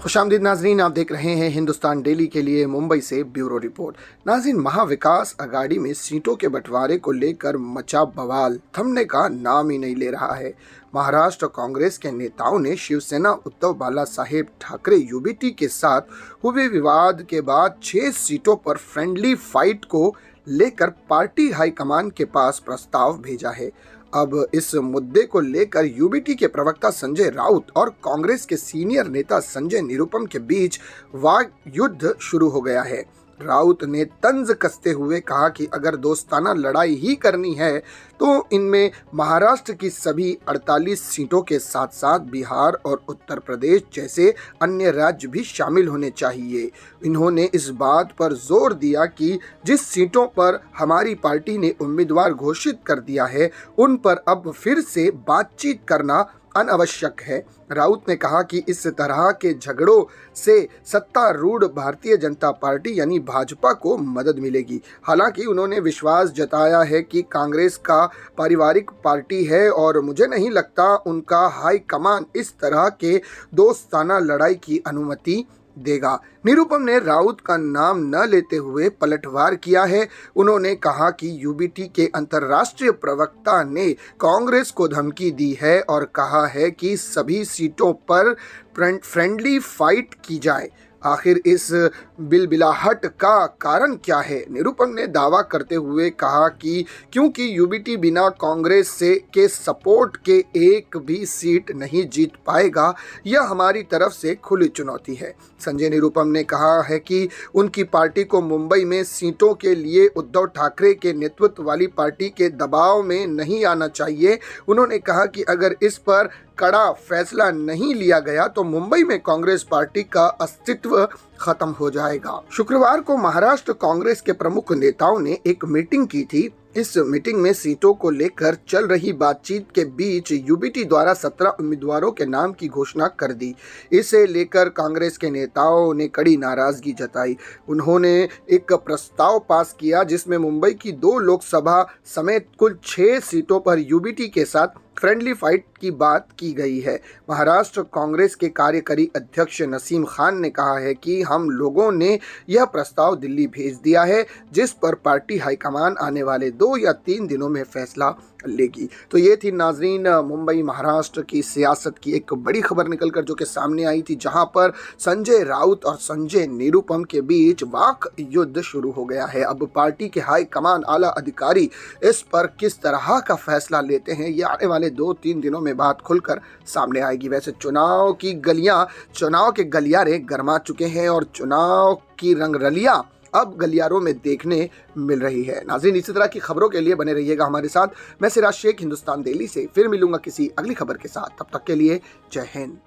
खुशामदीद नाजरीन, आप देख रहे हैं हिंदुस्तान डेली के लिए मुंबई से ब्यूरो रिपोर्ट। नाजरीन, महाविकास अघाड़ी में सीटों के बंटवारे को लेकर मचा बवाल थमने का नाम ही नहीं ले रहा है। महाराष्ट्र कांग्रेस के नेताओं ने शिवसेना उद्धव बाला साहेब ठाकरे यूबीटी के साथ हुए विवाद के बाद 6 सीटों पर फ्रेंडली फाइट को लेकर पार्टी हाईकमान के पास प्रस्ताव भेजा है। अब इस मुद्दे को लेकर यूबीटी के प्रवक्ता संजय राउत और कांग्रेस के सीनियर नेता संजय निरुपम के बीच वाक युद्ध शुरू हो गया है। राउत ने तंज कसते हुए कहा कि अगर दोस्ताना लड़ाई ही करनी है तो इनमें महाराष्ट्र की सभी 48 सीटों के साथ साथ बिहार और उत्तर प्रदेश जैसे अन्य राज्य भी शामिल होने चाहिए। इन्होंने इस बात पर जोर दिया कि जिस सीटों पर हमारी पार्टी ने उम्मीदवार घोषित कर दिया है उन पर अब फिर से बातचीत करना अनावश्यक है। राउत ने कहा कि इस तरह के झगड़ों से सत्तारूढ़ भारतीय जनता पार्टी यानी भाजपा को मदद मिलेगी। हालांकि उन्होंने विश्वास जताया है कि कांग्रेस का पारिवारिक पार्टी है और मुझे नहीं लगता उनका हाईकमान इस तरह के दोस्ताना लड़ाई की अनुमति देगा। निरुपम ने राउत का नाम न लेते हुए पलटवार किया है। उन्होंने कहा कि यूबीटी के अंतर्राष्ट्रीय प्रवक्ता ने कांग्रेस को धमकी दी है और कहा है कि सभी सीटों पर फ्रेंडली फाइट की जाए। आखिर इस बिलबिलाहट का कारण क्या है? निरुपम ने दावा करते हुए कहा कि क्योंकि यूबीटी बिना कांग्रेस से के सपोर्ट के एक भी सीट नहीं जीत पाएगा, यह हमारी तरफ से खुली चुनौती है। संजय निरुपम ने कहा है कि उनकी पार्टी को मुंबई में सीटों के लिए उद्धव ठाकरे के नेतृत्व वाली पार्टी के दबाव में नहीं आना चाहिए। उन्होंने कहा कि अगर इस पर कड़ा फैसला नहीं लिया गया तो मुंबई में कांग्रेस पार्टी का अस्तित्व खत्म हो जाएगा। शुक्रवार को महाराष्ट्र कांग्रेस के प्रमुख नेताओं ने एक मीटिंग की थी। इस मीटिंग में सीटों को लेकर चल रही बातचीत के बीच यूबीटी द्वारा 17 उम्मीदवारों के नाम की घोषणा कर दी। इसे लेकर कांग्रेस के नेताओं ने कड़ी नाराजगी जताई। उन्होंने एक प्रस्ताव पास किया जिसमें मुंबई की 2 लोकसभा समेत कुल 6 सीटों पर यूबीटी के साथ फ्रेंडली फाइट की बात की गई है। महाराष्ट्र कांग्रेस के कार्यकारी अध्यक्ष नसीम खान ने कहा है कि हम लोगों ने यह प्रस्ताव दिल्ली भेज दिया है, जिस पर पार्टी हाईकमान आने वाले 2 या 3 दिनों में फैसला लेगी। तो ये थी नाजरीन मुंबई महाराष्ट्र की सियासत की एक बड़ी खबर निकलकर जो कि सामने आई थी, जहां पर संजय राउत और संजय निरुपम के बीच वाक युद्ध शुरू हो गया है। अब पार्टी के हाईकमान आला अधिकारी इस पर किस तरह का फैसला लेते हैं, ये आने वाले 2-3 दिनों में बात खुलकर सामने आएगी। वैसे चुनाव के गलियारे गरमा चुके हैं और चुनाव की रंगरलियां अब गलियारों में देखने मिल रही है। नाज़रीन, इसी तरह की खबरों के लिए बने रहिएगा हमारे साथ। मैं सिराज शेख, हिंदुस्तान डेली से फिर मिलूंगा किसी अगली खबर के साथ। तब तक के लिए जय हिंद।